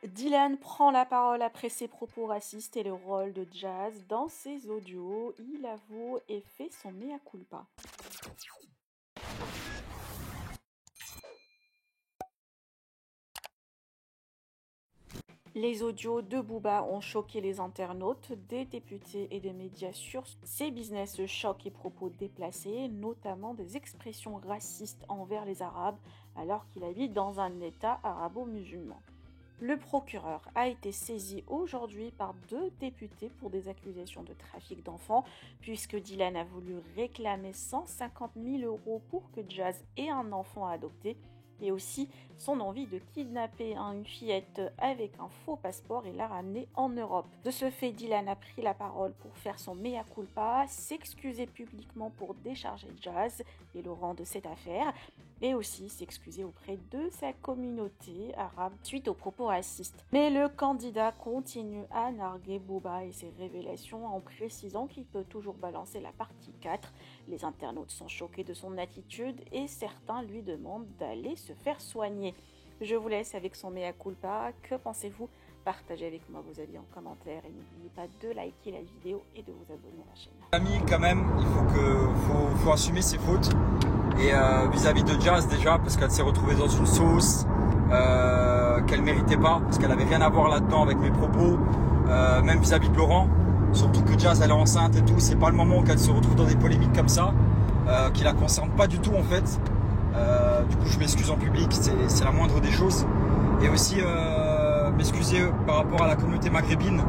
Dylan prend la parole après ses propos racistes et le rôle de Jazz dans ses audios. Il avoue et fait son mea culpa. Les audios de Booba ont choqué les internautes, des députés et des médias sur ses business de choc et propos déplacés, notamment des expressions racistes envers les Arabes alors qu'il habite dans un État arabo-musulman. Le procureur a été saisi aujourd'hui par 2 députés pour des accusations de trafic d'enfants, puisque Dylan a voulu réclamer 150 000 € pour que Jazz ait un enfant à adopter, et aussi son envie de kidnapper une fillette avec un faux passeport et la ramener en Europe. De ce fait, Dylan a pris la parole pour faire son mea culpa, s'excuser publiquement pour décharger Jazz et Laurent de cette affaire, et aussi s'excuser auprès de sa communauté arabe suite aux propos racistes. Mais le candidat continue à narguer Booba et ses révélations en précisant qu'il peut toujours balancer la partie 4. Les internautes sont choqués de son attitude et certains lui demandent d'aller se faire soigner. Je vous laisse avec son mea culpa. Que pensez-vous? Partagez avec moi vos avis en commentaire et n'oubliez pas de liker la vidéo et de vous abonner à la chaîne. Amis, quand même, il faut assumer ses fautes. Et vis-à-vis de Jazz déjà, parce qu'elle s'est retrouvée dans une sauce qu'elle méritait pas, parce qu'elle avait rien à voir là-dedans avec mes propos, même vis-à-vis de Laurent. Surtout que Jazz elle est enceinte et tout, c'est pas le moment qu'elle se retrouve dans des polémiques comme ça, qui la concernent pas du tout en fait. Du coup je m'excuse en public, c'est la moindre des choses. Et aussi m'excuser par rapport à la communauté maghrébine,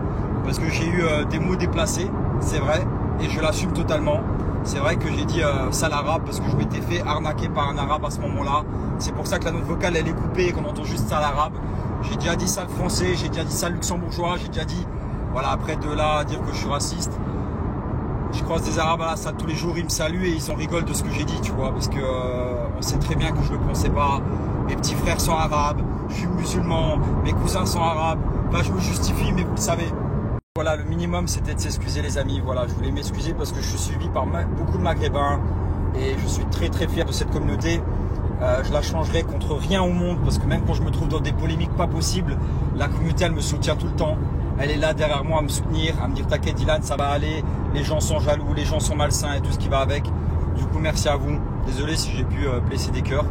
parce que j'ai eu des mots déplacés, c'est vrai, et je l'assume totalement. C'est vrai que j'ai dit sale arabe parce que je m'étais fait arnaquer par un arabe à ce moment-là. C'est pour ça que la note vocale elle est coupée et qu'on entend juste sale arabe. J'ai déjà dit sale français, j'ai déjà dit sale luxembourgeois, j'ai déjà dit... Voilà, après de là à dire que je suis raciste, je croise des arabes à la salle tous les jours, ils me saluent et ils en rigolent de ce que j'ai dit, tu vois, parce que on sait très bien que je le pensais pas. Mes petits frères sont arabes, je suis musulman, mes cousins sont arabes. Enfin, je me justifie, mais vous le savez. Voilà, le minimum c'était de s'excuser les amis. Voilà, je voulais m'excuser parce que je suis suivi par beaucoup de maghrébins et je suis très très fier de cette communauté. Je la changerai contre rien au monde parce que même quand je me trouve dans des polémiques pas possibles, la communauté elle me soutient tout le temps. Elle est là derrière moi à me soutenir, à me dire t'inquiète Dylan, ça va aller, les gens sont jaloux, les gens sont malsains et tout ce qui va avec. Du coup merci à vous, désolé si j'ai pu blesser des cœurs,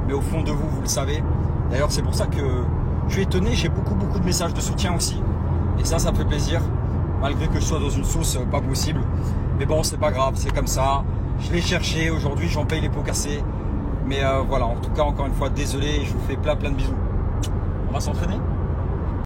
mais au fond de vous, vous le savez. D'ailleurs c'est pour ça que je suis étonné, j'ai beaucoup de messages de soutien aussi. Et ça me fait plaisir, malgré que je sois dans une sauce pas possible. Mais bon c'est pas grave, c'est comme ça, je l'ai cherché, aujourd'hui j'en paye les pots cassés. Mais voilà, en tout cas encore une fois désolé, je vous fais plein de bisous. On va s'entraîner ?